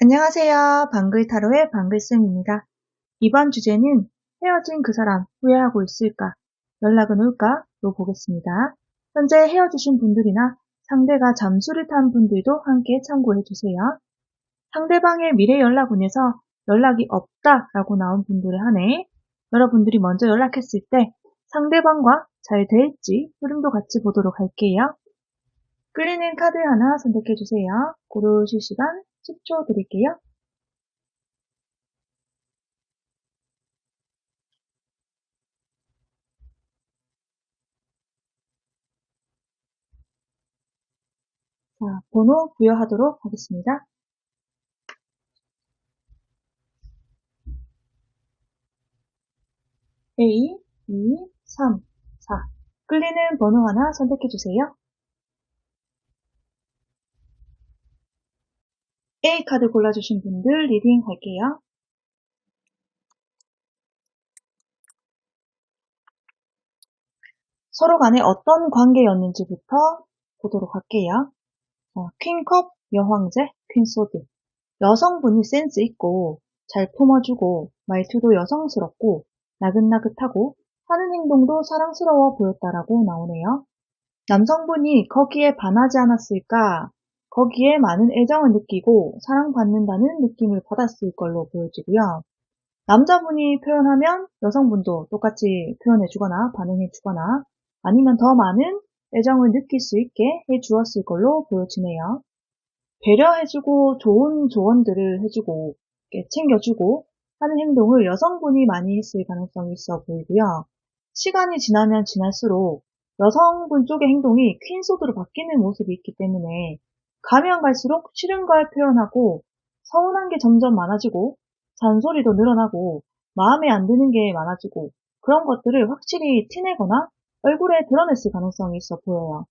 안녕하세요. 방글타로의 방글쌤입니다. 이번 주제는 헤어진 그 사람 후회하고 있을까? 연락은 올까?로 보겠습니다. 현재 헤어지신 분들이나 상대가 잠수를 탄 분들도 함께 참고해주세요. 상대방의 미래 연락운에서 연락이 없다라고 나온 분들에 한해 여러분들이 먼저 연락했을 때 상대방과 잘 될지 흐름도 같이 보도록 할게요. 끌리는 카드 하나 선택해주세요. 고르실 시간 10초 드릴게요. 자, 번호 부여하도록 하겠습니다. A, 2, 3, 4. 끌리는 번호 하나 선택해주세요. A 카드 골라주신 분들 리딩 할게요. 서로 간에 어떤 관계였는지부터 보도록 할게요. 퀸컵, 여황제, 퀸소드. 여성분이 센스 있고 잘 품어주고 말투도 여성스럽고 나긋나긋하고 하는 행동도 사랑스러워 보였다라고 나오네요. 남성분이 거기에 반하지 않았을까? 거기에 많은 애정을 느끼고 사랑받는다는 느낌을 받았을 걸로 보여지고요. 남자분이 표현하면 여성분도 똑같이 표현해주거나 반응해주거나 아니면 더 많은 애정을 느낄 수 있게 해주었을 걸로 보여지네요. 배려해주고 좋은 조언들을 해주고 챙겨주고 하는 행동을 여성분이 많이 했을 가능성이 있어 보이고요. 시간이 지나면 지날수록 여성분 쪽의 행동이 퀸소드로 바뀌는 모습이 있기 때문에 가면 갈수록 싫은 걸 표현하고 서운한 게 점점 많아지고 잔소리도 늘어나고 마음에 안 드는 게 많아지고 그런 것들을 확실히 티내거나 얼굴에 드러냈을 가능성이 있어 보여요.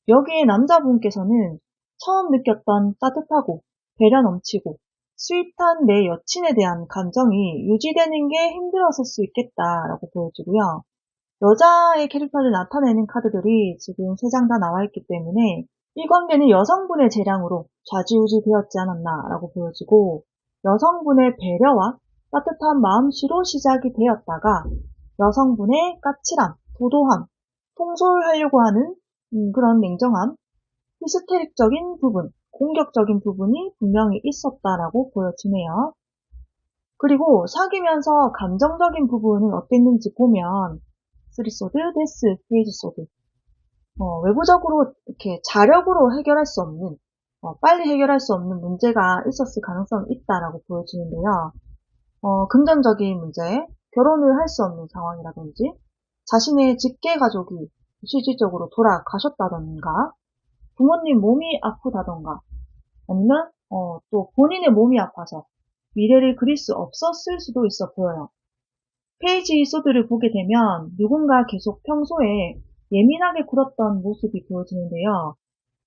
여기에 남자분께서는 처음 느꼈던 따뜻하고 배려 넘치고 스윗한 내 여친에 대한 감정이 유지되는 게 힘들었을 수 있겠다라고 보여지고요. 여자의 캐릭터를 나타내는 카드들이 지금 3장 다 나와 있기 때문에 이 관계는 여성분의 재량으로 좌지우지 되었지 않았나라고 보여지고 여성분의 배려와 따뜻한 마음씨로 시작이 되었다가 여성분의 까칠함, 도도함, 통솔하려고 하는 그런 냉정함, 히스테릭적인 부분, 공격적인 부분이 분명히 있었다라고 보여지네요. 그리고 사귀면서 감정적인 부분은 어땠는지 보면 3소드, 데스, 페이지 소드. 외부적으로 이렇게 자력으로 해결할 수 없는, 빨리 해결할 수 없는 문제가 있었을 가능성이 있다라고 보여지는데요. 금전적인 문제, 결혼을 할 수 없는 상황이라든지, 자신의 직계 가족이 실질적으로 돌아가셨다던가, 부모님 몸이 아프다던가, 아니면, 또 본인의 몸이 아파서 미래를 그릴 수 없었을 수도 있어 보여요. 페이지 소드를 보게 되면 누군가 계속 평소에 예민하게 굴었던 모습이 보여지는데요.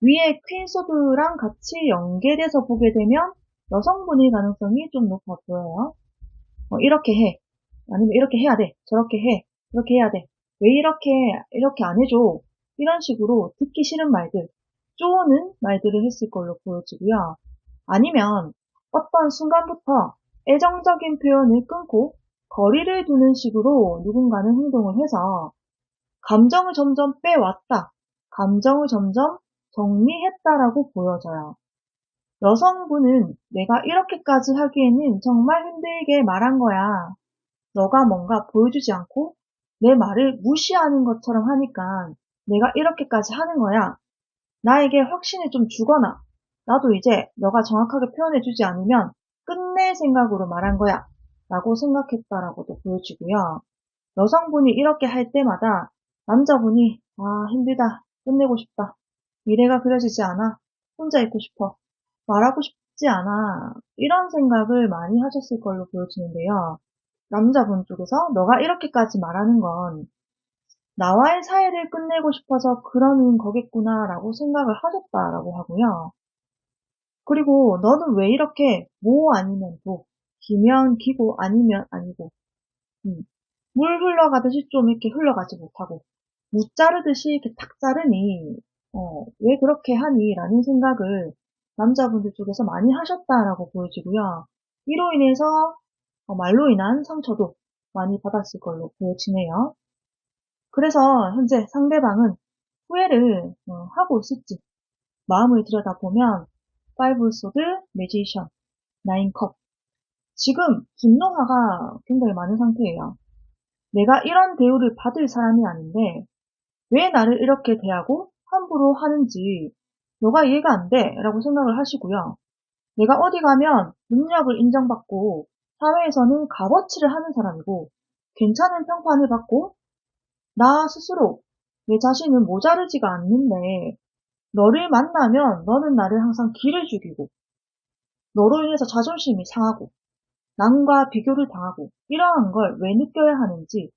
위에 퀸 소드랑 같이 연계돼서 보게 되면 여성분일 가능성이 좀 높아 보여요. 이렇게 해. 아니면 이렇게 해야 돼. 저렇게 해. 이렇게 해야 돼. 왜 이렇게 안 해줘. 이런 식으로 듣기 싫은 말들, 쪼는 말들을 했을 걸로 보여지고요. 아니면 어떤 순간부터 애정적인 표현을 끊고 거리를 두는 식으로 누군가는 행동을 해서 감정을 점점 빼왔다. 감정을 점점 정리했다라고 보여져요. 여성분은 내가 이렇게까지 하기에는 정말 힘들게 말한 거야. 너가 뭔가 보여주지 않고 내 말을 무시하는 것처럼 하니까 내가 이렇게까지 하는 거야. 나에게 확신을 좀 주거나 나도 이제 너가 정확하게 표현해주지 않으면 끝낼 생각으로 말한 거야. 라고 생각했다라고도 보여지고요. 여성분이 이렇게 할 때마다 남자분이 힘들다. 끝내고 싶다. 미래가 그려지지 않아. 혼자 있고 싶어. 말하고 싶지 않아. 이런 생각을 많이 하셨을 걸로 보여지는데요. 남자분 쪽에서 너가 이렇게까지 말하는 건 나와의 사이를 끝내고 싶어서 그러는 거겠구나라고 생각을 하셨다라고 하고요. 그리고 너는 왜 이렇게 뭐 아니면 뭐, 기면 기고 아니면 아니고, 물 흘러가듯이 좀 이렇게 흘러가지 못하고, 무 자르듯이 이렇게 탁 자르니, 왜 그렇게 하니? 라는 생각을 남자분들 쪽에서 많이 하셨다라고 보여지고요. 이로 인해서 말로 인한 상처도 많이 받았을 걸로 보여지네요. 그래서 현재 상대방은 후회를 하고 있을지 마음을 들여다보면 5 소드, 매지션, 9 컵. 지금 분노화가 굉장히 많은 상태예요. 내가 이런 대우를 받을 사람이 아닌데 왜 나를 이렇게 대하고 함부로 하는지 너가 이해가 안 돼 라고 생각을 하시고요. 내가 어디 가면 능력을 인정받고 사회에서는 값어치를 하는 사람이고 괜찮은 평판을 받고 나 스스로 내 자신은 모자르지가 않는데 너를 만나면 너는 나를 항상 기를 죽이고 너로 인해서 자존심이 상하고 남과 비교를 당하고 이러한 걸 왜 느껴야 하는지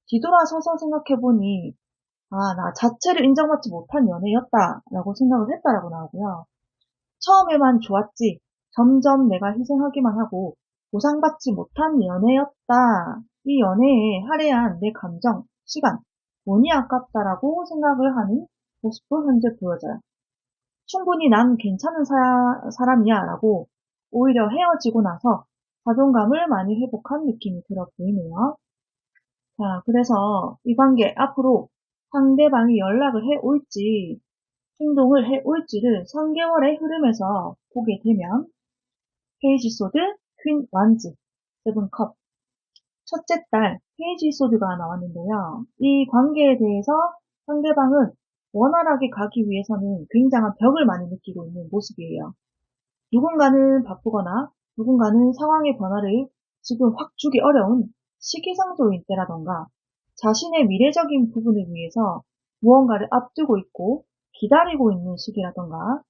뒤돌아서서 생각해보니 나 자체를 인정받지 못한 연애였다라고 생각을 했다라고 나오고요. 처음에만 좋았지 점점 내가 희생하기만 하고 보상받지 못한 연애였다. 이 연애에 할애한 내 감정, 시간, 돈이 아깝다라고 생각을 하는 모습도 현재 보여져요. 충분히 난 괜찮은 사람이야 라고 오히려 헤어지고 나서 자존감을 많이 회복한 느낌이 들어 보이네요. 자, 그래서 이 관계 앞으로 상대방이 연락을 해올지 행동을 해올지를 3개월의 흐름에서 보게 되면 페이지 소드, 퀸 완즈, 세븐 컵 첫째 딸 페이지 소드가 나왔는데요. 이 관계에 대해서 상대방은 원활하게 가기 위해서는 굉장한 벽을 많이 느끼고 있는 모습이에요. 누군가는 바쁘거나 누군가는 상황의 변화를 지금 확 주기 어려운 시기상조인 때라던가 자신의 미래적인 부분을 위해서 무언가를 앞두고 있고 기다리고 있는 시기라던가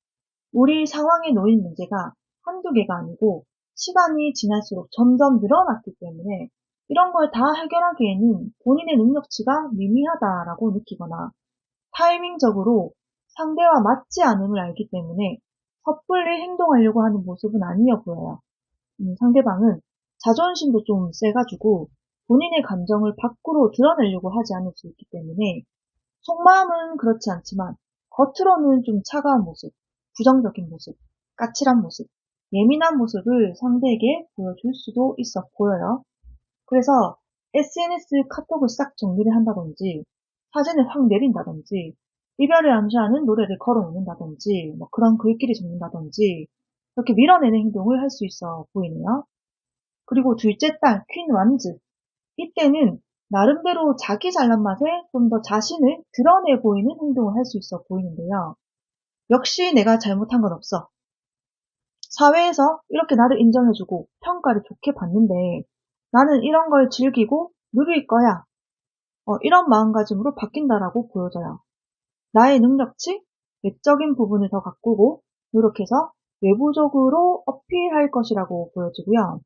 우리 상황에 놓인 문제가 한두 개가 아니고 시간이 지날수록 점점 늘어났기 때문에 이런 걸 다 해결하기에는 본인의 능력치가 미미하다라고 느끼거나 타이밍적으로 상대와 맞지 않음을 알기 때문에 섣불리 행동하려고 하는 모습은 아니어 보여요. 상대방은 자존심도 좀 세가지고 본인의 감정을 밖으로 드러내려고 하지 않을 수 있기 때문에 속마음은 그렇지 않지만 겉으로는 좀 차가운 모습, 부정적인 모습, 까칠한 모습, 예민한 모습을 상대에게 보여줄 수도 있어 보여요. 그래서 SNS 카톡을 싹 정리를 한다든지 사진을 확 내린다든지 이별을 암시하는 노래를 걸어놓는다든지 뭐 그런 글귀를 적는다든지 이렇게 밀어내는 행동을 할 수 있어 보이네요. 그리고 둘째 딸 퀸 완즈 이때는 나름대로 자기 잘난 맛에 좀 더 자신을 드러내 보이는 행동을 할 수 있어 보이는데요. 역시 내가 잘못한 건 없어. 사회에서 이렇게 나를 인정해주고 평가를 좋게 받는데 나는 이런 걸 즐기고 누릴 거야. 이런 마음가짐으로 바뀐다라고 보여져요. 나의 능력치, 외적인 부분을 더 가꾸고 노력해서 외부적으로 어필할 것이라고 보여지고요.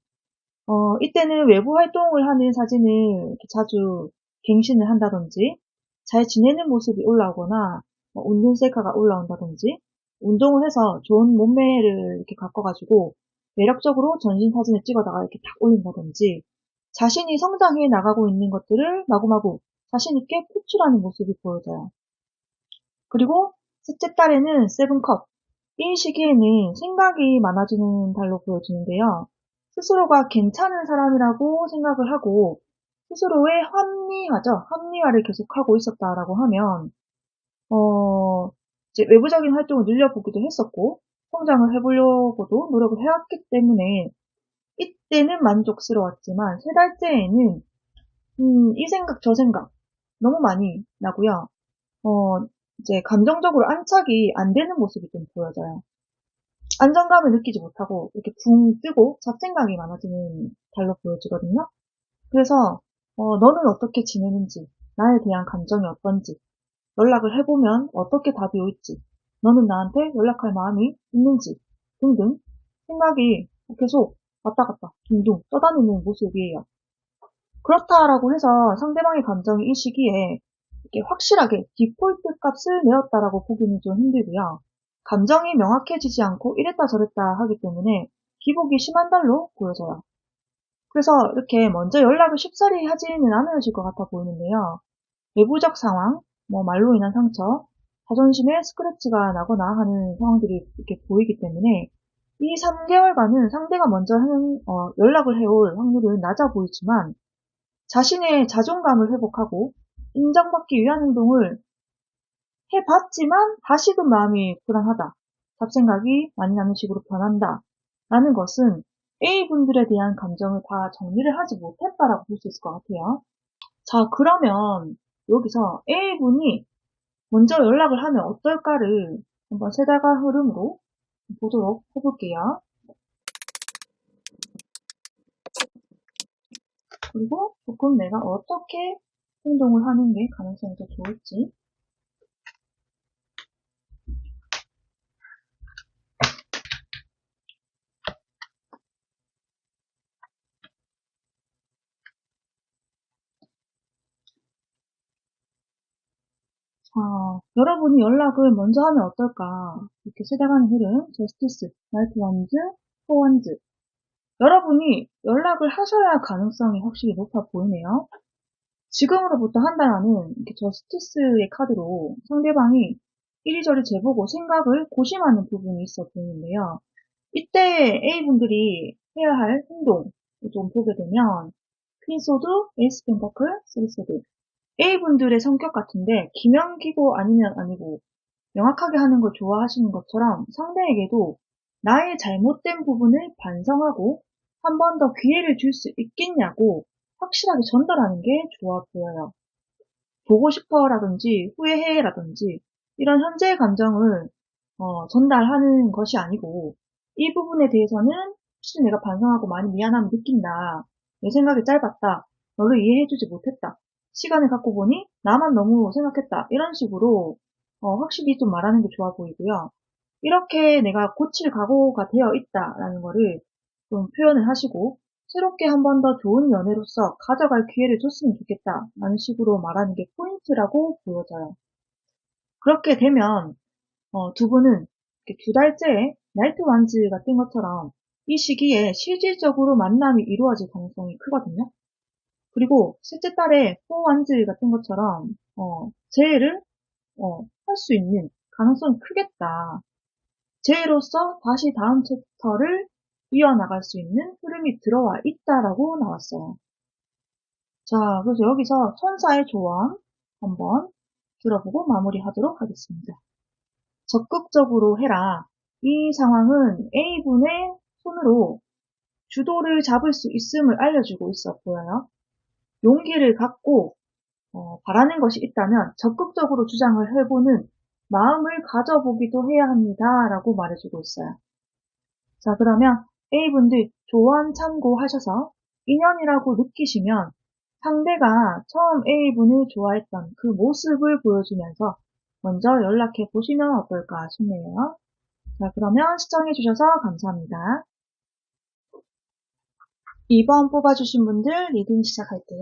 이때는 외부 활동을 하는 사진을 이렇게 자주 갱신을 한다든지, 잘 지내는 모습이 올라오거나, 운동 셀카가 올라온다든지, 운동을 해서 좋은 몸매를 이렇게 가꿔가지고, 매력적으로 전신 사진을 찍어다가 이렇게 탁 올린다든지, 자신이 성장해 나가고 있는 것들을 마구마구 자신있게 표출하는 모습이 보여져요. 그리고 셋째 딸에는 세븐컵. 이 시기에는 생각이 많아지는 달로 보여지는데요. 스스로가 괜찮은 사람이라고 생각을 하고 스스로의 합리화를 계속하고 있었다라고 하면 이제 외부적인 활동을 늘려보기도 했었고 성장을 해보려고도 노력을 해왔기 때문에 이때는 만족스러웠지만 세 달째에는 이 생각 저 생각 너무 많이 나고요. 이제 감정적으로 안착이 안 되는 모습이 좀 보여져요. 안정감을 느끼지 못하고 이렇게 붕 뜨고 잡생각이 많아지는 달로 보여지거든요. 그래서 너는 어떻게 지내는지, 나에 대한 감정이 어떤지, 연락을 해보면 어떻게 답이 올지, 너는 나한테 연락할 마음이 있는지 등등 생각이 계속 왔다 갔다 둥둥 떠다니는 모습이에요. 그렇다라고 해서 상대방의 감정이 이 시기에 이렇게 확실하게 디폴트 값을 내었다라고 보기는 좀 힘들고요. 감정이 명확해지지 않고 이랬다 저랬다 하기 때문에 기복이 심한 달로 보여져요. 그래서 이렇게 먼저 연락을 쉽사리 하지는 않으실 것 같아 보이는데요. 외부적 상황, 말로 인한 상처, 자존심에 스크래치가 나거나 하는 상황들이 이렇게 보이기 때문에 이 3개월간은 상대가 먼저 연락을 해올 확률은 낮아 보이지만 자신의 자존감을 회복하고 인정받기 위한 행동을 해봤지만 다시금 마음이 불안하다. 잡생각이 많이 나는 식으로 변한다. 라는 것은 A분들에 대한 감정을 다 정리를 하지 못했다라고 볼 수 있을 것 같아요. 자, 그러면 여기서 A분이 먼저 연락을 하면 어떨까를 한번 세다가 흐름으로 보도록 해볼게요. 그리고 조금 내가 어떻게 행동을 하는 게 가능성이 더 좋을지. 자, 여러분이 연락을 먼저 하면 어떨까? 이렇게 세다가는 흐름, 저스티스, 나이트 원즈, 포원즈. 여러분이 연락을 하셔야 할 가능성이 확실히 높아 보이네요. 지금으로부터 한 달 안은 이렇게 저스티스의 카드로 상대방이 이리저리 재보고 생각을 고심하는 부분이 있어 보이는데요. 이때 A분들이 해야 할 행동을 좀 보게 되면 퀸소드, 에이스 펜타클, 쓰리소드. A분들의 성격 같은데 기명기고 아니면 아니고 명확하게 하는 걸 좋아하시는 것처럼 상대에게도 나의 잘못된 부분을 반성하고 한 번 더 기회를 줄 수 있겠냐고 확실하게 전달하는 게 좋아 보여요. 보고 싶어라든지 후회해라든지 이런 현재의 감정을 전달하는 것이 아니고 이 부분에 대해서는 혹시 내가 반성하고 많이 미안함을 느낀다. 내 생각이 짧았다. 너를 이해해주지 못했다. 시간을 갖고 보니 나만 너무 생각했다. 이런 식으로 확실히 좀 말하는 게 좋아 보이고요. 이렇게 내가 고칠 각오가 되어 있다라는 거를 좀 표현을 하시고 새롭게 한 번 더 좋은 연애로서 가져갈 기회를 줬으면 좋겠다 라는 식으로 말하는 게 포인트라고 보여져요. 그렇게 되면 두 분은 이렇게 2달째 나이트 완즈 같은 것처럼 이 시기에 실질적으로 만남이 이루어질 가능성이 크거든요. 그리고 셋째 달에 포 완즈 같은 것처럼 재회를 할 수 있는 가능성이 크겠다. 재회로서 다시 다음 챕터를 이어나갈 수 있는 흐름이 들어와 있다라고 나왔어요. 자, 그래서 여기서 천사의 조언 한번 들어보고 마무리하도록 하겠습니다. 적극적으로 해라. 이 상황은 A분의 손으로 주도를 잡을 수 있음을 알려주고 있어 보여요. 용기를 갖고 바라는 것이 있다면 적극적으로 주장을 해보는 마음을 가져보기도 해야 합니다. 라고 말해주고 있어요. 자, 그러면 A분들 조언 참고하셔서 인연이라고 느끼시면 상대가 처음 A분을 좋아했던 그 모습을 보여주면서 먼저 연락해 보시면 어떨까 싶네요. 자, 그러면 시청해주셔서 감사합니다. 2번 뽑아주신 분들 리딩 시작할게요.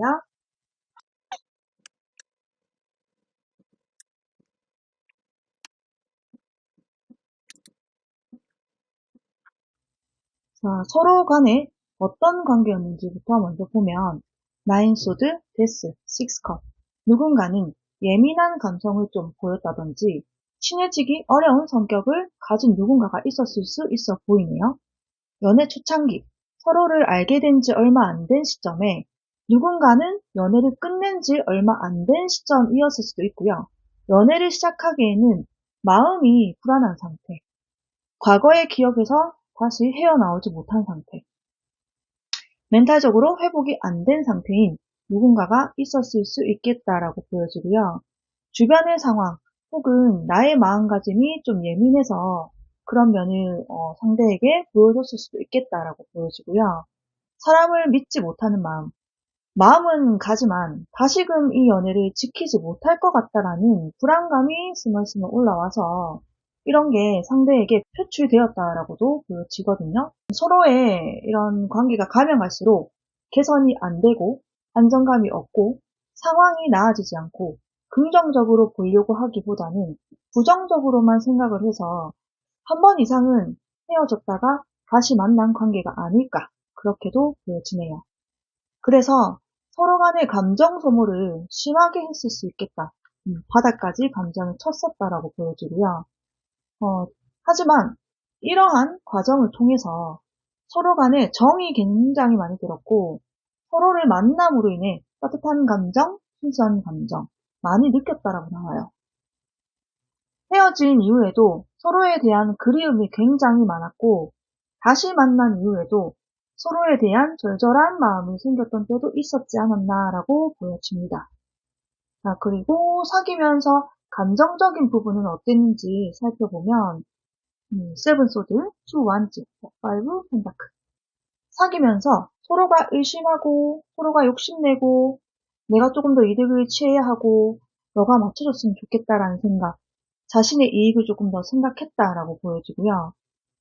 자, 서로 간에 어떤 관계였는지부터 먼저 보면 나인 소드, 데스, 식스컵. 누군가는 예민한 감성을 좀 보였다든지 친해지기 어려운 성격을 가진 누군가가 있었을 수 있어 보이네요. 연애 초창기, 서로를 알게 된 지 얼마 안 된 시점에 누군가는 연애를 끝낸 지 얼마 안 된 시점이었을 수도 있고요. 연애를 시작하기에는 마음이 불안한 상태, 과거의 기억에서 다시 헤어나오지 못한 상태, 멘탈적으로 회복이 안 된 상태인 누군가가 있었을 수 있겠다라고 보여지고요. 주변의 상황 혹은 나의 마음가짐이 좀 예민해서 그런 면을 상대에게 보여줬을 수도 있겠다라고 보여지고요. 사람을 믿지 못하는 마음은 가지만 다시금 이 연애를 지키지 못할 것 같다라는 불안감이 스멀스멀 올라와서 이런 게 상대에게 표출되었다라고도 보여지거든요. 서로의 이런 관계가 가면 갈수록 개선이 안 되고 안정감이 없고 상황이 나아지지 않고 긍정적으로 보려고 하기보다는 부정적으로만 생각을 해서 한 번 이상은 헤어졌다가 다시 만난 관계가 아닐까 그렇게도 보여지네요. 그래서 서로 간의 감정 소모를 심하게 했을 수 있겠다. 바닥까지 감정이 쳤었다라고 보여지고요. 하지만 이러한 과정을 통해서 서로 간에 정이 굉장히 많이 들었고 서로를 만남으로 인해 따뜻한 감정, 순수한 감정 많이 느꼈다라고 나와요. 헤어진 이후에도 서로에 대한 그리움이 굉장히 많았고 다시 만난 이후에도 서로에 대한 절절한 마음이 생겼던 때도 있었지 않았나라고 보여집니다. 자, 그리고 사귀면서 감정적인 부분은 어땠는지 살펴보면 세븐 소드, 투 완즈, 파이브 펜다클 사귀면서 서로가 의심하고 서로가 욕심내고 내가 조금 더 이득을 취해야 하고 너가 맞춰줬으면 좋겠다라는 생각 자신의 이익을 조금 더 생각했다라고 보여지고요.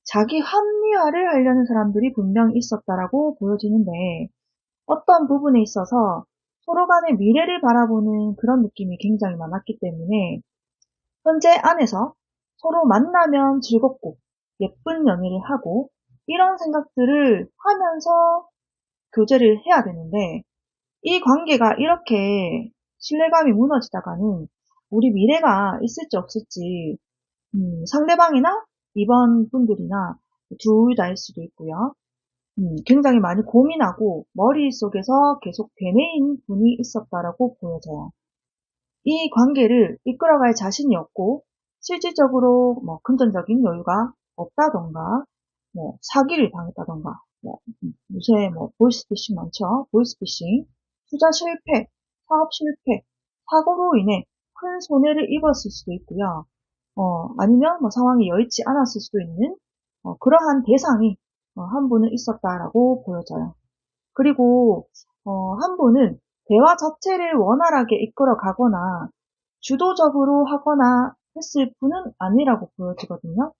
자기 합리화를 하려는 사람들이 분명히 있었다라고 보여지는데 어떤 부분에 있어서 서로 간의 미래를 바라보는 그런 느낌이 굉장히 많았기 때문에 현재 안에서 서로 만나면 즐겁고 예쁜 연애를 하고 이런 생각들을 하면서 교제를 해야 되는데 이 관계가 이렇게 신뢰감이 무너지다가는 우리 미래가 있을지 없을지 상대방이나 이번 분들이나 둘 다일 수도 있고요. 굉장히 많이 고민하고 머릿속에서 계속 되뇌인 분이 있었다라고 보여져요. 이 관계를 이끌어갈 자신이 없고 실질적으로 뭐 금전적인 여유가 없다던가 뭐 사기를 당했다던가 뭐 요새 뭐 보이스피싱 많죠. 보이스피싱, 투자 실패, 사업 실패, 사고로 인해 큰 손해를 입었을 수도 있고요. 아니면 뭐 상황이 여의치 않았을 수도 있는 그러한 대상이 한 분은 있었다라고 보여져요. 그리고 한 분은 대화 자체를 원활하게 이끌어 가거나 주도적으로 하거나 했을 분은 아니라고 보여지거든요.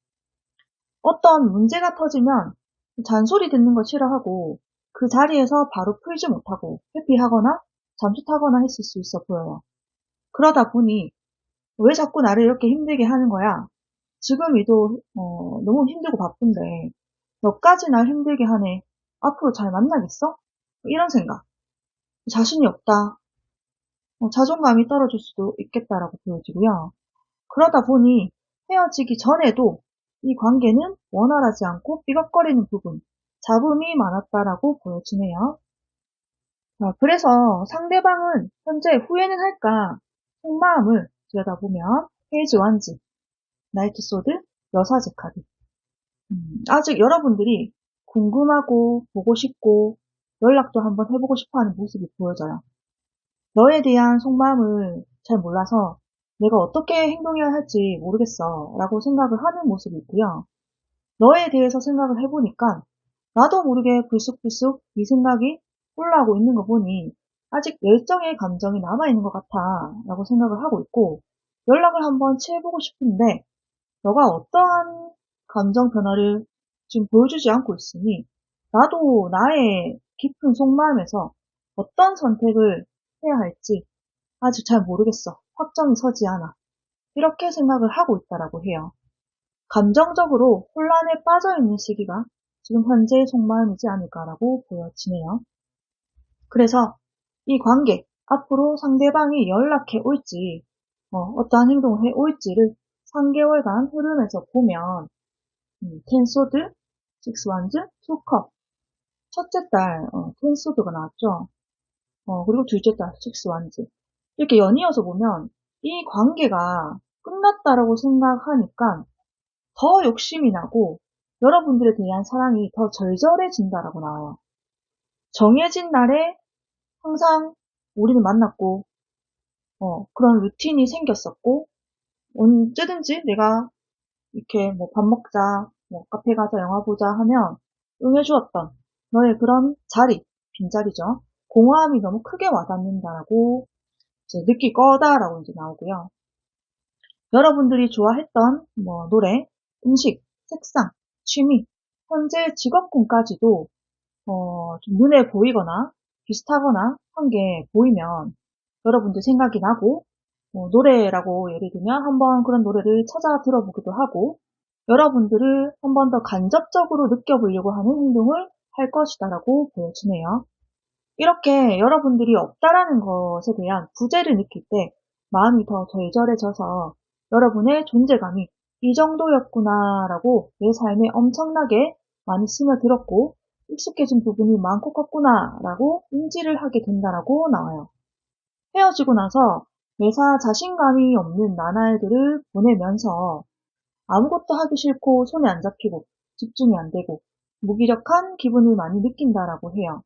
어떤 문제가 터지면 잔소리 듣는 거 싫어하고 그 자리에서 바로 풀지 못하고 회피하거나 잠수 타거나 했을 수 있어 보여요. 그러다 보니 왜 자꾸 나를 이렇게 힘들게 하는 거야? 지금 이도 너무 힘들고 바쁜데 너까지 날 힘들게 하네. 앞으로 잘 만나겠어? 이런 생각. 자신이 없다. 자존감이 떨어질 수도 있겠다라고 보여지고요. 그러다 보니 헤어지기 전에도 이 관계는 원활하지 않고 삐걱거리는 부분, 잡음이 많았다라고 보여지네요. 자, 그래서 상대방은 현재 후회는 할까? 속마음을 들여다보면 페이지 1지, 나이트 소드, 여사제 카드. 아직 여러분들이 궁금하고 보고 싶고 연락도 한번 해보고 싶어하는 모습이 보여져요. 너에 대한 속마음을 잘 몰라서 내가 어떻게 행동해야 할지 모르겠어 라고 생각을 하는 모습이 있고요. 너에 대해서 생각을 해보니까 나도 모르게 불쑥불쑥 이 생각이 올라오고 있는 거 보니 아직 열정의 감정이 남아있는 것 같아 라고 생각을 하고 있고 연락을 한번 취해보고 싶은데 너가 어떠한 감정 변화를 지금 보여주지 않고 있으니 나도 나의 깊은 속마음에서 어떤 선택을 해야 할지 아직 잘 모르겠어. 확정이 서지 않아. 이렇게 생각을 하고 있다라고 해요. 감정적으로 혼란에 빠져 있는 시기가 지금 현재의 속마음이지 않을까라고 보여지네요. 그래서 이 관계, 앞으로 상대방이 연락해 올지, 어떠한 행동을 해 올지를 3개월간 흐름에서 보면, 10소드, 6완즈, 2컵. 첫째 달, 10소드가 나왔죠. 그리고 둘째 달, 6완즈. 이렇게 연이어서 보면, 이 관계가 끝났다라고 생각하니까 더 욕심이 나고, 여러분들에 대한 사랑이 더 절절해진다라고 나와요. 정해진 날에 항상 우리는 만났고, 그런 루틴이 생겼었고, 언제든지 내가 이렇게 뭐 밥 먹자, 뭐 카페 가자, 영화 보자 하면 응해주었던 너의 그런 자리, 빈자리죠. 공허함이 너무 크게 와닿는다라고 이제 느낄 거다라고 이제 나오고요. 여러분들이 좋아했던 뭐 노래, 음식, 색상, 취미, 현재 직업군까지도 좀 눈에 보이거나 비슷하거나 한 게 보이면 여러분들 생각이 나고 노래라고 예를 들면 한번 그런 노래를 찾아 들어보기도 하고 여러분들을 한 번 더 간접적으로 느껴보려고 하는 행동을 할 것이다라고 보여지네요. 이렇게 여러분들이 없다라는 것에 대한 부재를 느낄 때 마음이 더 절절해져서 여러분의 존재감이 이 정도였구나라고 내 삶에 엄청나게 많이 스며들었고 익숙해진 부분이 많고 컸구나라고 인지를 하게 된다라고 나와요. 헤어지고 나서 매사 자신감이 없는 나날들을 보내면서 아무것도 하기 싫고 손에 안 잡히고 집중이 안 되고 무기력한 기분을 많이 느낀다라고 해요.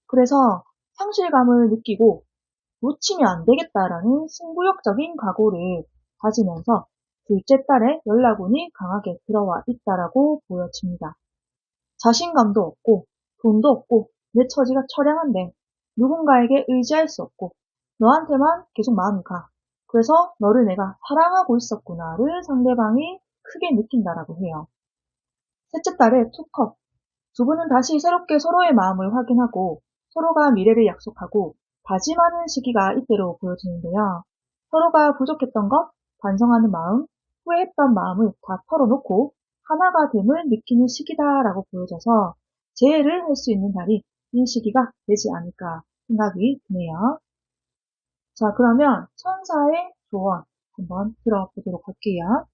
그래서 상실감을 느끼고 놓치면 안 되겠다라는 승부욕적인 각오를 가지면서 둘째 딸의 연락운이 강하게 들어와 있다라고 보여집니다. 자신감도 없고 돈도 없고 내 처지가 처량한데 누군가에게 의지할 수 없고 너한테만 계속 마음이 가. 그래서 너를 내가 사랑하고 있었구나를 상대방이 크게 느낀다라고 해요. 셋째 딸의 투컵. 두 분은 다시 새롭게 서로의 마음을 확인하고 서로가 미래를 약속하고 다짐하는 시기가 이때로 보여지는데요. 서로가 부족했던 것, 반성하는 마음, 후회했던 마음을 다 털어놓고 하나가 됨을 느끼는 시기다라고 보여져서 재회를 할 수 있는 날이 이 시기가 되지 않을까 생각이 드네요. 자, 그러면 천사의 조언 한번 들어보도록 할게요.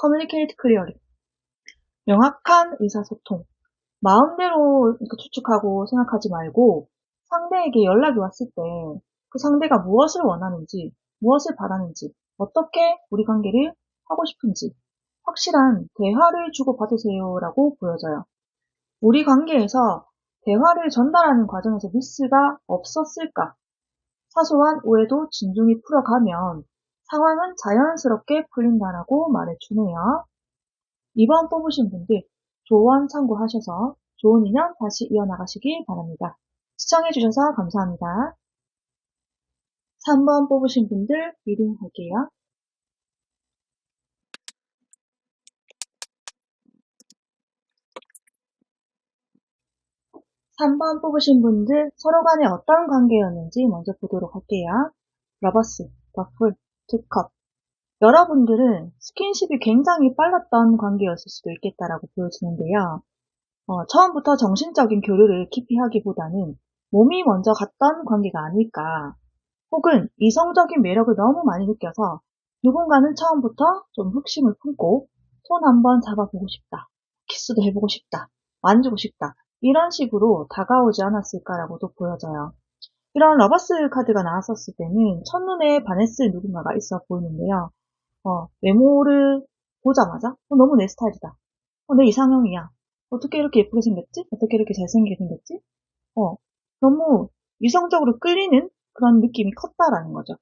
Communicate clearly. 명확한 의사소통. 마음대로 추측하고 생각하지 말고 상대에게 연락이 왔을 때 그 상대가 무엇을 원하는지, 무엇을 바라는지, 어떻게 우리 관계를 하고 싶은지 확실한 대화를 주고받으세요라고 보여져요. 우리 관계에서 대화를 전달하는 과정에서 미스가 없었을까? 사소한 오해도 진중히 풀어가면 상황은 자연스럽게 풀린다라고 말해주네요. 2번 뽑으신 분들 조언 참고하셔서 좋은 인연 다시 이어나가시길 바랍니다. 시청해주셔서 감사합니다. 3번 뽑으신 분들 리딩 할게요. 3번 뽑으신 분들 서로 간에 어떤 관계였는지 먼저 보도록 할게요. 러버스, 더풀, 투컵. 여러분들은 스킨십이 굉장히 빨랐던 관계였을 수도 있겠다라고 보여지는데요. 처음부터 정신적인 교류를 깊이 하기보다는 몸이 먼저 갔던 관계가 아닐까. 혹은 이성적인 매력을 너무 많이 느껴서 누군가는 처음부터 좀 흑심을 품고 손 한번 잡아보고 싶다. 키스도 해보고 싶다. 만지고 싶다. 이런 식으로 다가오지 않았을까라고도 보여져요. 이런 러버스 카드가 나왔었을 때는 첫눈에 반했을 누군가가 있어 보이는데요. 외모를 보자마자 너무 내 스타일이다. 내 이상형이야. 어떻게 이렇게 예쁘게 생겼지? 어떻게 이렇게 잘생기게 생겼지? 너무 이성적으로 끌리는 그런 느낌이 컸다라는 거죠.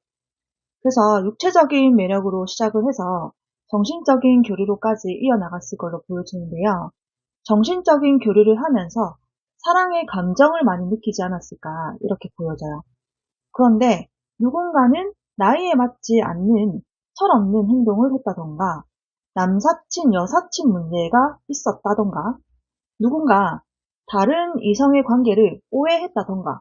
그래서 육체적인 매력으로 시작을 해서 정신적인 교류로까지 이어나갔을 걸로 보여지는데요. 정신적인 교류를 하면서 사랑의 감정을 많이 느끼지 않았을까 이렇게 보여져요. 그런데 누군가는 나이에 맞지 않는 철없는 행동을 했다던가 남사친, 여사친 문제가 있었다던가 누군가 다른 이성의 관계를 오해했다던가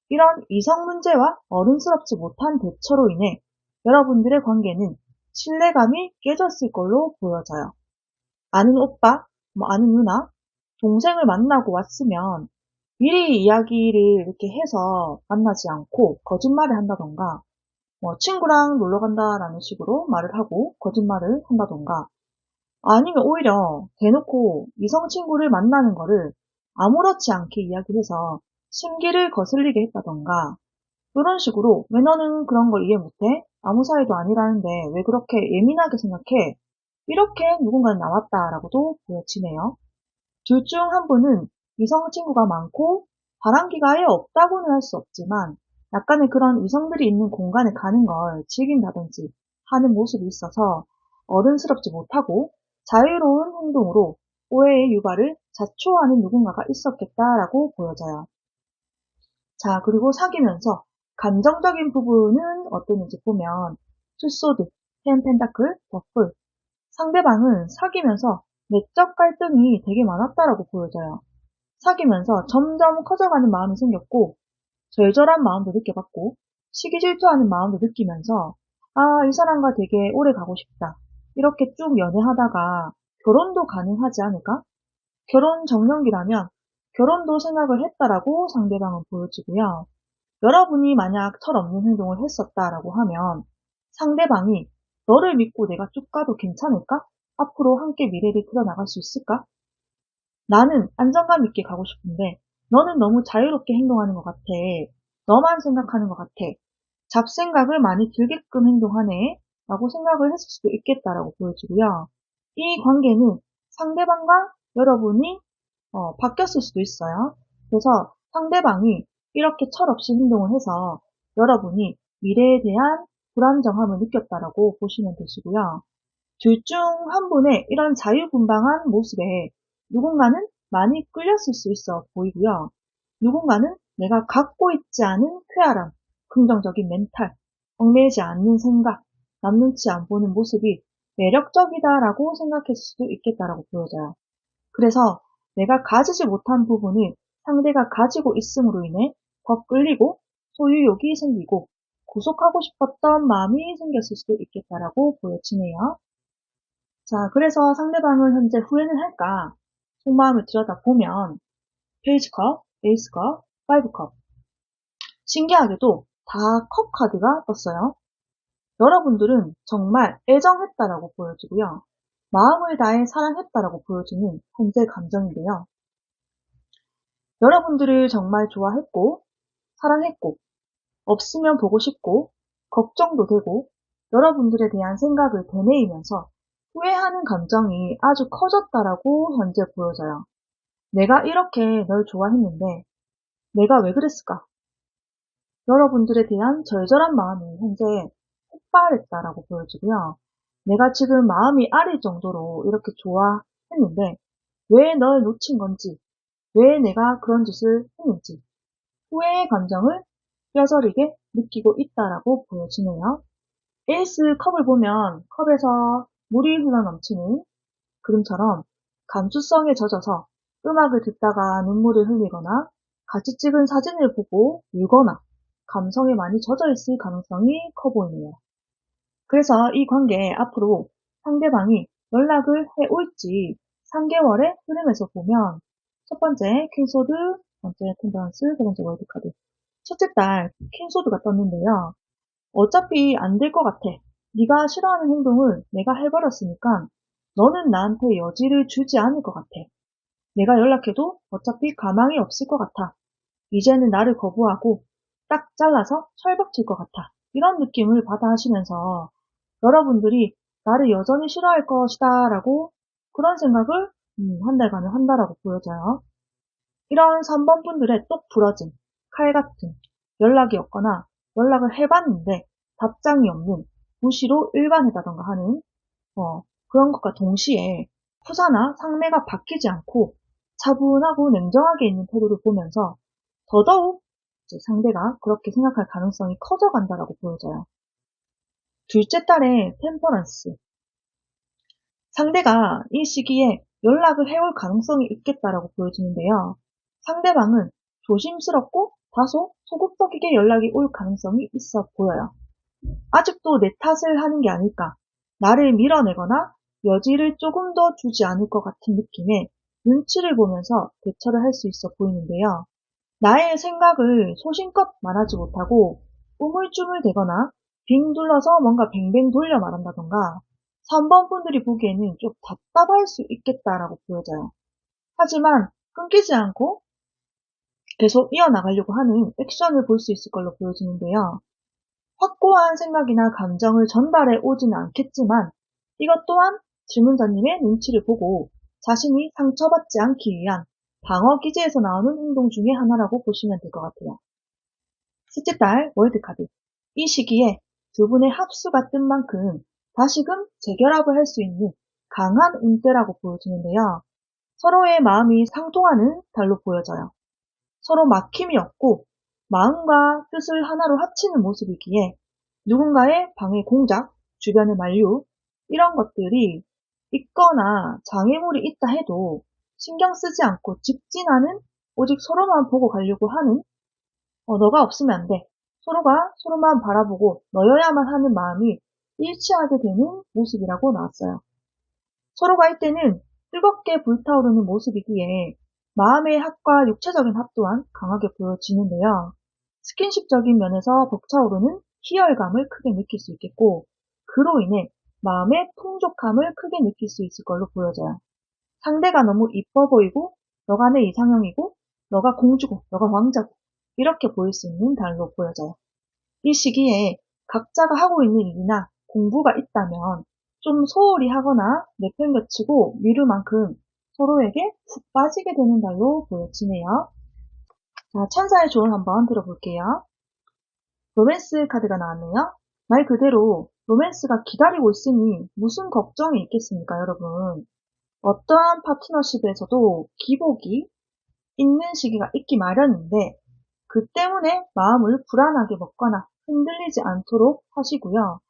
이런 이성 문제와 어른스럽지 못한 대처로 인해 여러분들의 관계는 신뢰감이 깨졌을 걸로 보여져요. 아는 오빠, 아는 누나, 동생을 만나고 왔으면 미리 이야기를 이렇게 해서 만나지 않고 거짓말을 한다던가 친구랑 놀러 간다라는 식으로 말을 하고 거짓말을 한다던가 아니면 오히려 대놓고 이성 친구를 만나는 거를 아무렇지 않게 이야기해서 심기를 거슬리게 했다던가 이런 식으로 왜 너는 그런 걸 이해 못해? 아무 사이도 아니라는데 왜 그렇게 예민하게 생각해? 이렇게 누군가는 나왔다라고도 보여지네요. 둘 중 한 분은 이성 친구가 많고 바람기가 아예 없다고는 할 수 없지만 약간의 그런 이성들이 있는 공간에 가는 걸 즐긴다든지 하는 모습이 있어서 어른스럽지 못하고 자유로운 행동으로 오해의 유발을 자초하는 누군가가 있었겠다라고 보여져요. 자, 그리고 사귀면서 감정적인 부분은 어땠는지 보면 투소드, 텐 펜타클, 더풀 상대방은 사귀면서 내적 갈등이 되게 많았다라고 보여져요. 사귀면서 점점 커져가는 마음이 생겼고 절절한 마음도 느껴봤고 시기 질투하는 마음도 느끼면서 이 사람과 되게 오래 가고 싶다. 이렇게 쭉 연애하다가 결혼도 가능하지 않을까? 결혼 정년기라면 결혼도 생각을 했다라고 상대방은 보여지고요. 여러분이 만약 철없는 행동을 했었다라고 하면 상대방이 너를 믿고 내가 쭉 가도 괜찮을까? 앞으로 함께 미래를 그려나갈 수 있을까? 나는 안정감 있게 가고 싶은데 너는 너무 자유롭게 행동하는 것 같아. 너만 생각하는 것 같아. 잡생각을 많이 들게끔 행동하네. 라고 생각을 했을 수도 있겠다라고 보여지고요. 이 관계는 상대방과 여러분이 바뀌었을 수도 있어요. 그래서 상대방이 이렇게 철없이 행동을 해서 여러분이 미래에 대한 불안정함을 느꼈다라고 보시면 되시고요. 둘 중 한 분의 이런 자유분방한 모습에 누군가는 많이 끌렸을 수 있어 보이고요. 누군가는 내가 갖고 있지 않은 쾌활함, 긍정적인 멘탈, 얽매이지 않는 생각, 남 눈치 안 보는 모습이 매력적이다라고 생각했을 수도 있겠다라고 보여져요. 그래서 내가 가지지 못한 부분을 상대가 가지고 있음으로 인해 더 끌리고 소유욕이 생기고 구속하고 싶었던 마음이 생겼을 수도 있겠다라고 보여지네요. 자, 그래서 상대방은 현재 후회는 할까? 속마음을 들여다보면 페이지 컵, 에이스 컵, 파이브 컵. 신기하게도 다 컵 카드가 떴어요. 여러분들은 정말 애정했다라고 보여지고요. 마음을 다해 사랑했다라고 보여지는 현재 감정인데요. 여러분들을 정말 좋아했고, 사랑했고, 없으면 보고 싶고, 걱정도 되고, 여러분들에 대한 생각을 되뇌이면서 후회하는 감정이 아주 커졌다라고 현재 보여져요. 내가 이렇게 널 좋아했는데, 내가 왜 그랬을까? 여러분들에 대한 절절한 마음이 현재 폭발했다라고 보여지고요. 내가 지금 마음이 아릴 정도로 이렇게 좋아했는데, 왜 널 놓친 건지, 왜 내가 그런 짓을 했는지, 후회의 감정을 뼈저리게 느끼고 있다라고 보여지네요. 에이스 컵을 보면 컵에서 물이 흘러넘치는 그림처럼 감수성에 젖어서 음악을 듣다가 눈물을 흘리거나 같이 찍은 사진을 보고 울거나 감성에 많이 젖어 있을 가능성이 커 보이네요. 그래서 이 관계 앞으로 상대방이 연락을 해올지 3개월의 흐름에서 보면 첫 번째 퀸소드, 두 번째 템퍼런스, 세 번째 월드카드. 첫째 달 퀸소드가 떴는데요. 어차피 안 될 것 같아. 네가 싫어하는 행동을 내가 해버렸으니까 너는 나한테 여지를 주지 않을 것 같아. 내가 연락해도 어차피 가망이 없을 것 같아. 이제는 나를 거부하고 딱 잘라서 철벽칠 것 같아. 이런 느낌을 받아 하시면서 여러분들이 나를 여전히 싫어할 것이다 라고 그런 생각을 한 달간은 한다라고 보여져요. 이런 3번 분들의 똑 부러진 칼 같은 연락이 없거나 연락을 해봤는데 답장이 없는 무시로 일관하다던가 하는 그런 것과 동시에 후사나 상대가 바뀌지 않고 차분하고 냉정하게 있는 태도를 보면서 더더욱 이제 상대가 그렇게 생각할 가능성이 커져간다라고 보여져요. 둘째 달에 템퍼런스. 상대가 이 시기에 연락을 해올 가능성이 있겠다라고 보여지는데요. 상대방은 조심스럽고 다소 소극적이게 연락이 올 가능성이 있어 보여요. 아직도 내 탓을 하는 게 아닐까. 나를 밀어내거나 여지를 조금 더 주지 않을 것 같은 느낌에 눈치를 보면서 대처를 할 수 있어 보이는데요. 나의 생각을 소신껏 말하지 못하고 우물쭈물대거나 빙 둘러서 뭔가 뱅뱅 돌려 말한다던가 3번 분들이 보기에는 좀 답답할 수 있겠다라고 보여져요. 하지만 끊기지 않고 계속 이어나가려고 하는 액션을 볼 수 있을 걸로 보여지는데요. 확고한 생각이나 감정을 전달해 오지는 않겠지만 이것 또한 질문자님의 눈치를 보고 자신이 상처받지 않기 위한 방어 기제에서 나오는 행동 중에 하나라고 보시면 될 것 같아요. 셋째 달 월드카드. 이 시기에 두 분의 합수가 뜬 만큼 다시금 재결합을 할 수 있는 강한 운세라고 보여지는데요. 서로의 마음이 상통하는 달로 보여져요. 서로 막힘이 없고 마음과 뜻을 하나로 합치는 모습이기에 누군가의 방해 공작, 주변의 만류 이런 것들이 있거나 장애물이 있다 해도 신경 쓰지 않고 직진하는 오직 서로만 보고 가려고 하는 너가 없으면 안 돼. 서로가 서로만 바라보고 너여야만 하는 마음이 일치하게 되는 모습이라고 나왔어요. 서로가 이때는 뜨겁게 불타오르는 모습이기에 마음의 합과 육체적인 합 또한 강하게 보여지는데요. 스킨십적인 면에서 벅차오르는 희열감을 크게 느낄 수 있겠고, 그로 인해 마음의 풍족함을 크게 느낄 수 있을 걸로 보여져요. 상대가 너무 이뻐 보이고, 너가 내 이상형이고, 너가 공주고, 너가 왕자고, 이렇게 보일 수 있는 달로 보여져요. 이 시기에 각자가 하고 있는 일이나 공부가 있다면 좀 소홀히 하거나 내팽개치고 미룰 만큼 서로에게 푹 빠지게 되는 달로 보여지네요. 자, 천사의 조언 한번 들어볼게요. 로맨스 카드가 나왔네요. 말 그대로 로맨스가 기다리고 있으니 무슨 걱정이 있겠습니까, 여러분? 어떠한 파트너십에서도 기복이 있는 시기가 있기 마련인데 그 때문에 마음을 불안하게 먹거나 흔들리지 않도록 하시고요.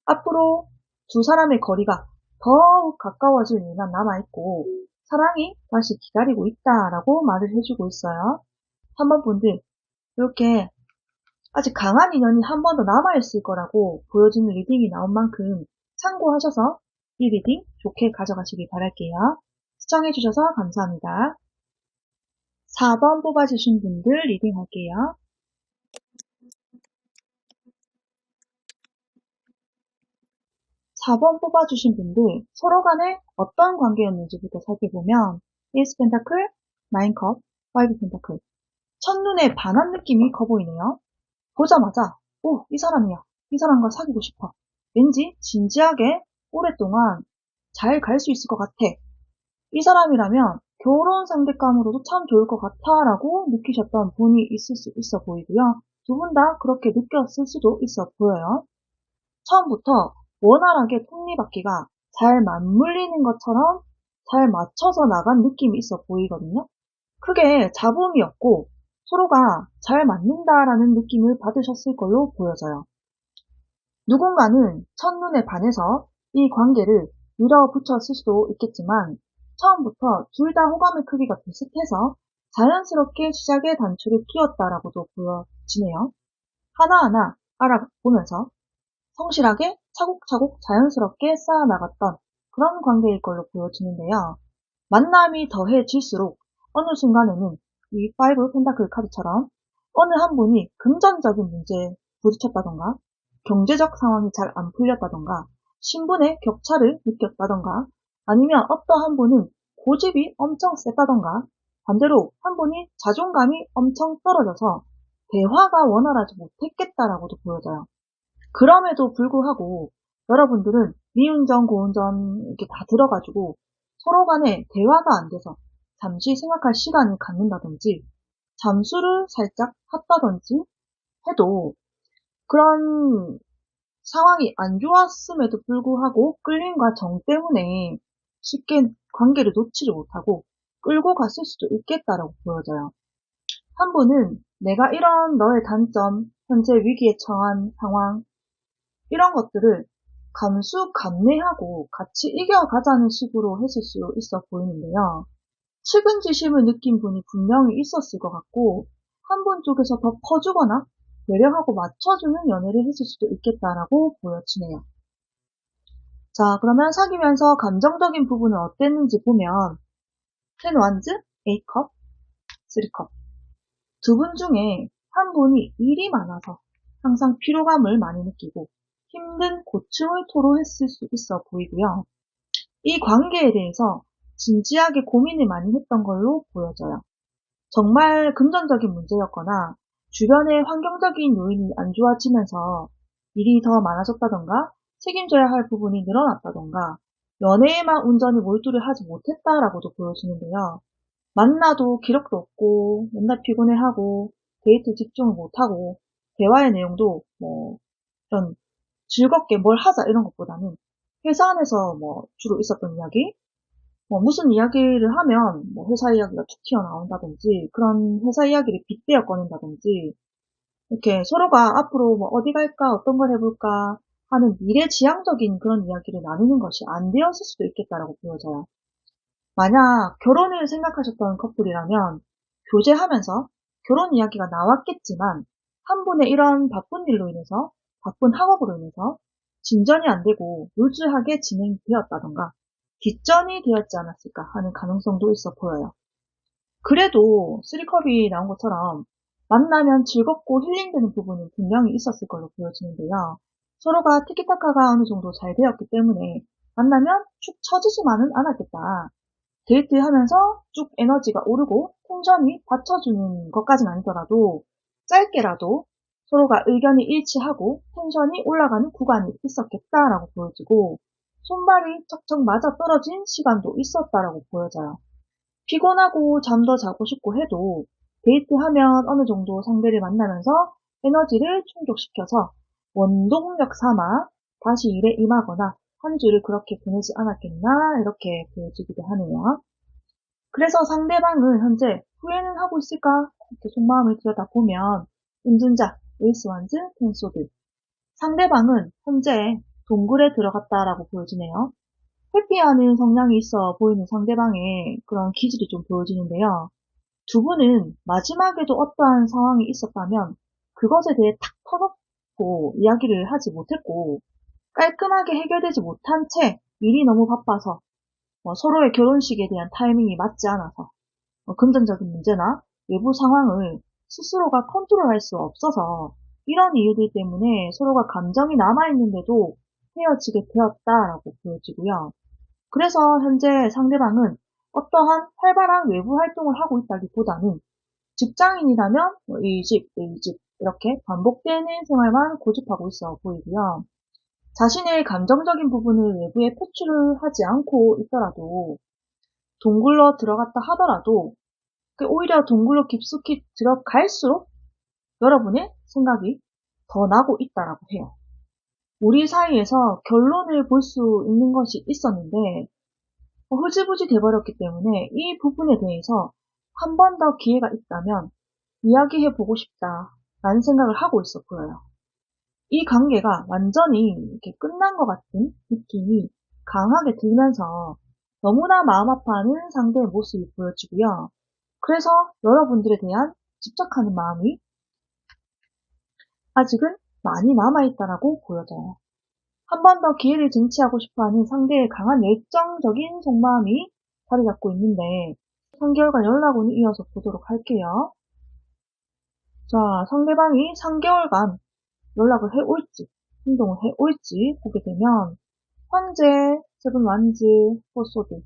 앞으로 두 사람의 거리가 더욱 가까워질 일만 남아있고 사랑이 다시 기다리고 있다라고 말을 해주고 있어요. 3번 분들 이렇게 아직 강한 인연이 한 번 더 남아있을 거라고 보여지는 리딩이 나온 만큼 참고하셔서 이 리딩 좋게 가져가시길 바랄게요. 시청해주셔서 감사합니다. 4번 뽑아주신 분들 리딩 할게요. 4번 뽑아주신 분들 서로 간에 어떤 관계였는지부터 살펴보면 에이스 펜타클, 9컵, 5 펜타클 첫눈에 반한 느낌이 커 보이네요. 보자마자 오, 이 사람이야. 이 사람과 사귀고 싶어. 왠지 진지하게 오랫동안 잘 갈 수 있을 것 같아. 이 사람이라면 결혼 상대감으로도 참 좋을 것 같아 라고 느끼셨던 분이 있을 수 있어 보이고요. 두 분 다 그렇게 느꼈을 수도 있어 보여요. 처음부터 원활하게 톱니바퀴가 잘 맞물리는 것처럼 잘 맞춰서 나간 느낌이 있어 보이거든요. 크게 잡음이 없고 서로가 잘 맞는다라는 느낌을 받으셨을 걸로 보여져요. 누군가는 첫눈에 반해서 이 관계를 밀어붙였을 수도 있겠지만 처음부터 둘 다 호감의 크기가 비슷해서 자연스럽게 시작의 단초를 끼웠다라고도 보여지네요. 하나하나 알아보면서 성실하게 차곡차곡 자연스럽게 쌓아나갔던 그런 관계일 걸로 보여지는데요. 만남이 더해질수록 어느 순간에는 이 5 펜타클 카드처럼 어느 한 분이 금전적인 문제에 부딪혔다던가 경제적 상황이 잘 안 풀렸다던가 신분의 격차를 느꼈다던가 아니면 어떠한 분은 고집이 엄청 셌다던가 반대로 한 분이 자존감이 엄청 떨어져서 대화가 원활하지 못했겠다라고도 보여져요. 그럼에도 불구하고 여러분들은 미운전, 고운전 이렇게 다 들어가지고 서로 간에 대화가 안 돼서 잠시 생각할 시간을 갖는다든지 잠수를 살짝 탔다든지 해도 그런 상황이 안 좋았음에도 불구하고 끌림과 정 때문에 쉽게 관계를 놓지를 못하고 끌고 갔을 수도 있겠다라고 보여져요. 한 분은 내가 이런 너의 단점, 현재 위기에 처한 상황, 이런 것들을 감수감내하고 같이 이겨가자는 식으로 했을 수 있어 보이는데요. 측은지심을 느낀 분이 분명히 있었을 것 같고 한 분 쪽에서 더 퍼주거나 배려하고 맞춰주는 연애를 했을 수도 있겠다라고 보여지네요. 자, 그러면 사귀면서 감정적인 부분은 어땠는지 보면 10 wands, 8 cup, 3 cup 두 분 중에 한 분이 일이 많아서 항상 피로감을 많이 느끼고 힘든 고충을 토로했을 수 있어 보이고요. 이 관계에 대해서 진지하게 고민을 많이 했던 걸로 보여져요. 정말 금전적인 문제였거나 주변의 환경적인 요인이 안 좋아지면서 일이 더 많아졌다던가 책임져야 할 부분이 늘어났다던가 연애에만 온전히 몰두를 하지 못했다라고도 보여지는데요. 만나도 기력도 없고 맨날 피곤해하고 데이트 집중을 못하고 대화의 내용도 이런 즐겁게 뭘 하자 이런 것보다는 회사 안에서 주로 있었던 이야기 무슨 이야기를 하면 회사 이야기가 툭 튀어나온다든지 그런 회사 이야기를 빗대어 꺼낸다든지 이렇게 서로가 앞으로 어디 갈까 어떤 걸 해볼까 하는 미래지향적인 그런 이야기를 나누는 것이 안 되었을 수도 있겠다라고 보여져요. 만약 결혼을 생각하셨던 커플이라면 교제하면서 결혼 이야기가 나왔겠지만 한 분의 이런 바쁜 일로 인해서 바쁜 학업으로 인해서 진전이 안 되고 루즈하게 진행되었다던가 뒷전이 되었지 않았을까 하는 가능성도 있어 보여요. 그래도 3컵이 나온 것처럼 만나면 즐겁고 힐링되는 부분이 분명히 있었을 걸로 보여지는데요. 서로가 티키타카가 어느 정도 잘 되었기 때문에 만나면 축 처지지만은 않았겠다. 데이트하면서 쭉 에너지가 오르고 텐션이 받쳐주는 것까지는 아니더라도 짧게라도 서로가 의견이 일치하고 텐션이 올라가는 구간이 있었겠다라고 보여지고 손발이 척척 맞아 떨어진 시간도 있었다라고 보여져요. 피곤하고 잠도 자고 싶고 해도 데이트하면 어느 정도 상대를 만나면서 에너지를 충족시켜서 원동력 삼아 다시 일에 임하거나 한 주를 그렇게 보내지 않았겠나 이렇게 보여지기도 하네요. 그래서 상대방은 현재 후회는 하고 있을까? 이렇게 속마음을 들여다보면 은둔자, 에이스 완즈, 텐소드. 상대방은 현재 동굴에 들어갔다라고 보여지네요. 회피하는 성향이 있어 보이는 상대방의 그런 기질이 좀 보여지는데요. 두 분은 마지막에도 어떠한 상황이 있었다면 그것에 대해 탁 터놓고 이야기를 하지 못했고 깔끔하게 해결되지 못한 채 일이 너무 바빠서 서로의 결혼식에 대한 타이밍이 맞지 않아서 금전적인 문제나 외부 상황을 스스로가 컨트롤할 수 없어서 이런 이유들 때문에 서로가 감정이 남아있는데도 헤어지게 되었다라고 보여지고요. 그래서 현재 상대방은 어떠한 활발한 외부 활동을 하고 있다기보다는 직장인이라면 이 집, 이 집 이렇게 반복되는 생활만 고집하고 있어 보이고요. 자신의 감정적인 부분을 외부에 표출을 하지 않고 있더라도 동굴로 들어갔다 하더라도 오히려 동굴로 깊숙이 들어갈수록 여러분의 생각이 더 나고 있다라고 해요. 우리 사이에서 결론을 볼 수 있는 것이 있었는데 흐지부지 돼버렸기 때문에 이 부분에 대해서 한 번 더 기회가 있다면 이야기해보고 싶다라는 생각을 하고 있어 보여요. 이 관계가 완전히 이렇게 끝난 것 같은 느낌이 강하게 들면서 너무나 마음 아파하는 상대의 모습이 보여지고요. 그래서 여러분들에 대한 집착하는 마음이 아직은 많이 남아있다라고 보여져요. 한 번 더 기회를 쟁취하고 싶어하는 상대의 강한 열정적인 속마음이 자리 잡고 있는데 3개월간 연락운을 이어서 보도록 할게요. 자, 상대방이 3개월간 연락을 해올지, 행동을 해올지 보게 되면 황제, 세븐 완즈, 포소드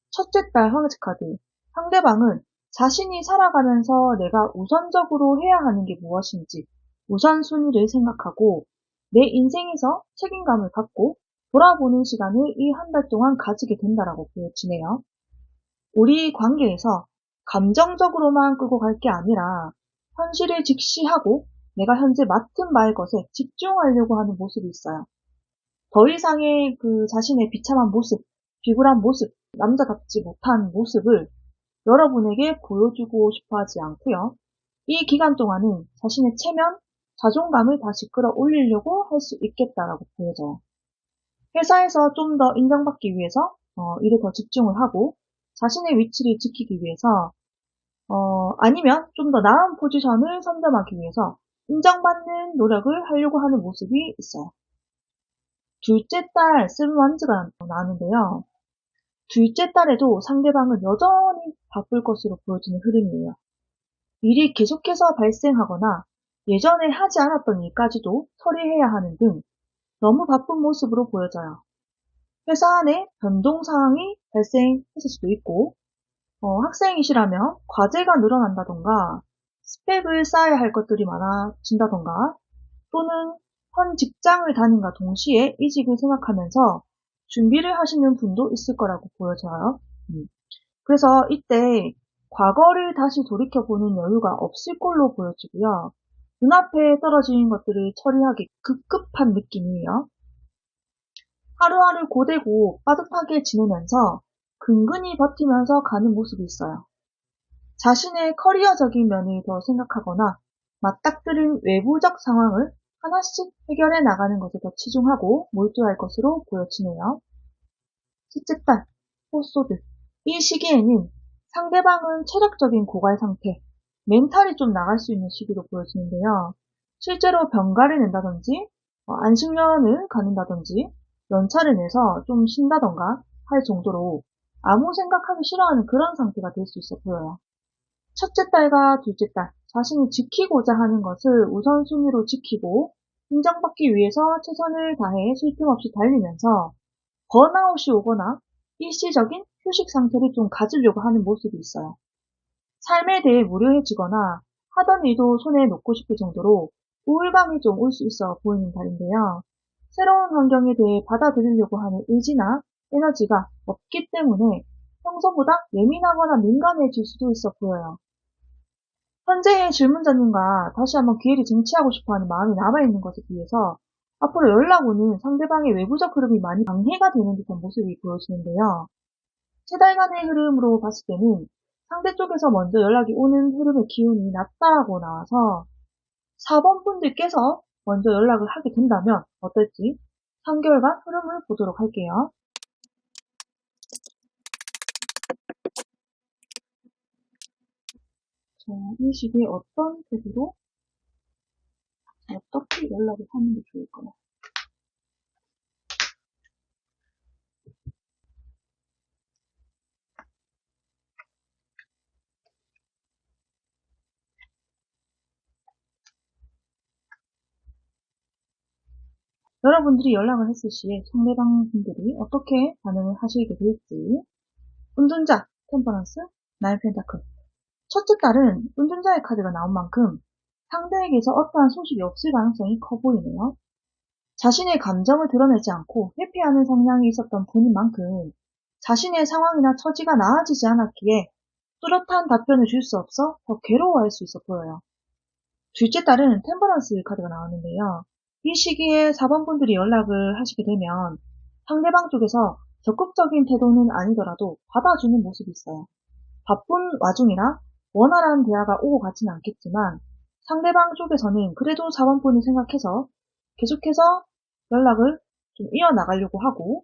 첫째 딸 황제 카드. 상대방은 자신이 살아가면서 내가 우선적으로 해야 하는 게 무엇인지 우선순위를 생각하고 내 인생에서 책임감을 갖고 돌아보는 시간을 이 한 달 동안 가지게 된다라고 보여지네요. 우리 관계에서 감정적으로만 끌고 갈 게 아니라 현실을 직시하고 내가 현재 맡은 바의 것에 집중하려고 하는 모습이 있어요. 더 이상의 그 자신의 비참한 모습, 비굴한 모습, 남자답지 못한 모습을 여러분에게 보여주고 싶어 하지 않고요. 이 기간 동안은 자신의 체면, 자존감을 다시 끌어올리려고 할 수 있겠다라고 보여져요. 회사에서 좀 더 인정받기 위해서 일에 더 집중을 하고 자신의 위치를 지키기 위해서 아니면 좀 더 나은 포지션을 선점하기 위해서 인정받는 노력을 하려고 하는 모습이 있어요. 둘째 딸 세븐 완즈가 나왔는데요. 둘째 딸에도 상대방은 여전히 바쁠 것으로 보여지는 흐름이에요. 일이 계속해서 발생하거나 예전에 하지 않았던 일까지도 처리해야 하는 등 너무 바쁜 모습으로 보여져요. 회사 안에 변동 상황이 발생했을 수도 있고 학생이시라면 과제가 늘어난다던가 스펙을 쌓아야 할 것들이 많아진다던가 또는 현 직장을 다닌과 동시에 이직을 생각하면서 준비를 하시는 분도 있을 거라고 보여져요. 그래서 이때 과거를 다시 돌이켜보는 여유가 없을 걸로 보여지고요. 눈앞에 떨어진 것들을 처리하기 급급한 느낌이에요. 하루하루 고되고 빠듯하게 지내면서 근근히 버티면서 가는 모습이 있어요. 자신의 커리어적인 면을 더 생각하거나 맞닥뜨린 외부적 상황을 하나씩 해결해 나가는 것에 더 치중하고 몰두할 것으로 보여지네요. 셋째 딸, 포소드. 이 시기에는 상대방은 체력적인 고갈 상태, 멘탈이 좀 나갈 수 있는 시기로 보여지는데요. 실제로 병가를 낸다든지, 안식년을 갖는다든지, 연차를 내서 좀 쉰다던가 할 정도로 아무 생각하기 싫어하는 그런 상태가 될 수 있어 보여요. 첫째 딸과 둘째 딸, 자신이 지키고자 하는 것을 우선순위로 지키고 인정받기 위해서 최선을 다해 쉴 틈 없이 달리면서 번아웃이 오거나 일시적인 휴식 상태를 좀 가지려고 하는 모습이 있어요. 삶에 대해 무료해지거나 하던 일도 손에 놓고 싶을 정도로 우울감이 좀 올 수 있어 보이는 달인데요. 새로운 환경에 대해 받아들이려고 하는 의지나 에너지가 없기 때문에 평소보다 예민하거나 민감해질 수도 있어 보여요. 현재의 질문자님과 다시 한번 기회를 쟁취하고 싶어하는 마음이 남아있는 것에 비해서 앞으로 연락 오는 상대방의 외부적 흐름이 많이 방해가 되는 듯한 모습이 보여지는데요. 세 달간의 흐름으로 봤을 때는 상대 쪽에서 먼저 연락이 오는 흐름의 기운이 낮다고 나와서 4번 분들께서 먼저 연락을 하게 된다면 어떨지 3개월간 흐름을 보도록 할게요. 자, 이 시기에 어떤 태도로 어떻게 연락을 하는 게 좋을까요? 여러분들이 연락을 했을 시에 상대방 분들이 어떻게 반응을 하시게 될지. 운전자, 템퍼런스, 나인 펜타클. 첫째 달은 운전자의 카드가 나온 만큼 상대에게서 어떠한 소식이 없을 가능성이 커 보이네요. 자신의 감정을 드러내지 않고 회피하는 성향이 있었던 분인 만큼 자신의 상황이나 처지가 나아지지 않았기에 뚜렷한 답변을 줄 수 없어 더 괴로워할 수 있어 보여요. 둘째 달은 템퍼런스 카드가 나왔는데요. 이 시기에 4번 분들이 연락을 하시게 되면 상대방 쪽에서 적극적인 태도는 아니더라도 받아주는 모습이 있어요. 바쁜 와중이라 원활한 대화가 오고 가지는 않겠지만 상대방 쪽에서는 그래도 4번 분을 생각해서 계속해서 연락을 좀 이어나가려고 하고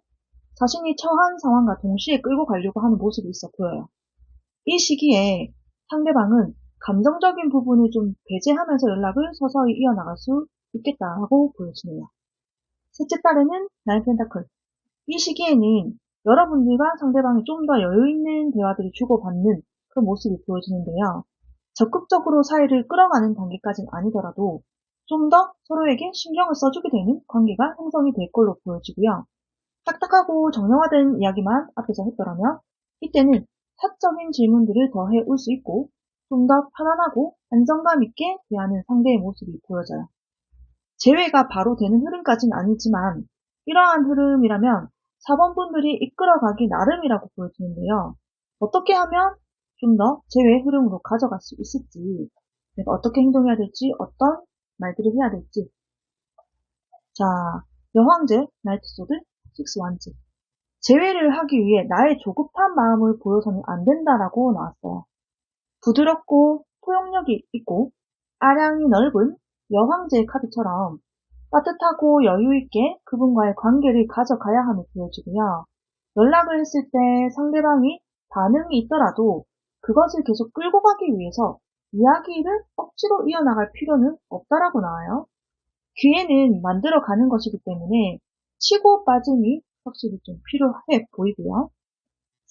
자신이 처한 상황과 동시에 끌고 가려고 하는 모습이 있어 보여요. 이 시기에 상대방은 감정적인 부분을 좀 배제하면서 연락을 서서히 이어나갈 수 있겠다고 보여지네요. 셋째 달에는 나인 펜타클. 이 시기에는 여러분들과 상대방이 좀 더 여유 있는 대화들을 주고받는 그런 모습이 보여지는데요. 적극적으로 사이를 끌어가는 단계까지는 아니더라도 좀 더 서로에게 신경을 써주게 되는 관계가 형성이 될 걸로 보여지고요. 딱딱하고 정형화된 이야기만 앞에서 했더라면 이때는 사적인 질문들을 더해 올 수 있고 좀 더 편안하고 안정감 있게 대하는 상대의 모습이 보여져요. 재회가 바로 되는 흐름까지는 아니지만 이러한 흐름이라면 4번 분들이 이끌어가기 나름이라고 보여지는데요. 어떻게 하면 좀 더 재회의 흐름으로 가져갈 수 있을지, 내가 어떻게 행동해야 될지, 어떤 말들을 해야 될지. 자, 여황제, 나이트 소드, 식스 완즈. 재회를 하기 위해 나의 조급한 마음을 보여서는 안 된다라고 나왔어요. 부드럽고 포용력이 있고 아량이 넓은 여황제의 카드처럼 따뜻하고 여유있게 그분과의 관계를 가져가야 함을 보여주고요. 연락을 했을 때 상대방이 반응이 있더라도 그것을 계속 끌고 가기 위해서 이야기를 억지로 이어나갈 필요는 없다라고 나와요. 기회는 만들어가는 것이기 때문에 치고 빠짐이 확실히 좀 필요해 보이고요.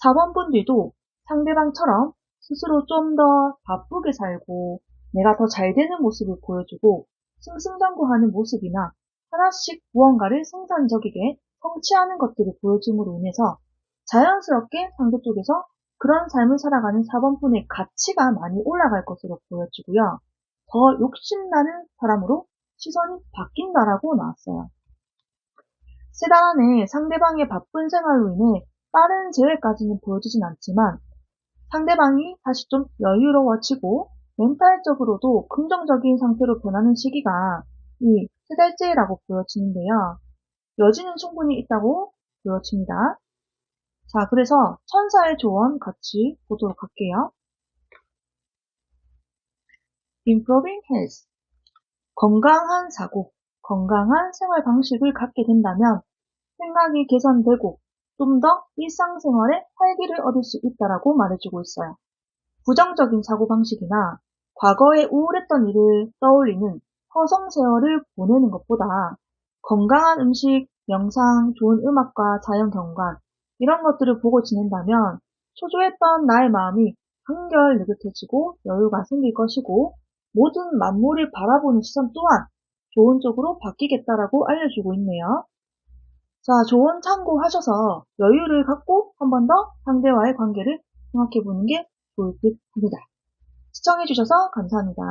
4번 분들도 상대방처럼 스스로 좀 더 바쁘게 살고 내가 더 잘 되는 모습을 보여주고 승승장구하는 모습이나 하나씩 무언가를 생산적이게 성취하는 것들을 보여줌으로 인해서 자연스럽게 상대 쪽에서 그런 삶을 살아가는 4번 분의 가치가 많이 올라갈 것으로 보여지고요. 더 욕심나는 사람으로 시선이 바뀐다라고 나왔어요. 세 달 안에 상대방의 바쁜 생활로 인해 빠른 재회까지는 보여지진 않지만 상대방이 다시 좀 여유로워지고 멘탈적으로도 긍정적인 상태로 변하는 시기가 이 세 달째라고 보여지는데요. 여지는 충분히 있다고 보여집니다. 자, 그래서 천사의 조언 같이 보도록 할게요. Improving health. 건강한 사고, 건강한 생활 방식을 갖게 된다면 생각이 개선되고 좀 더 일상생활에 활기를 얻을 수 있다라고 말해주고 있어요. 부정적인 사고방식이나 과거에 우울했던 일을 떠올리는 허송세월을 보내는 것보다 건강한 음식, 명상, 좋은 음악과 자연 경관 이런 것들을 보고 지낸다면 초조했던 나의 마음이 한결 느긋해지고 여유가 생길 것이고 모든 만물을 바라보는 시선 또한 좋은 쪽으로 바뀌겠다라고 알려주고 있네요. 자, 조언 참고하셔서 여유를 갖고 한 번 더 상대와의 관계를 생각해 보는 게 좋을 듯 합니다. 시청해주셔서 감사합니다.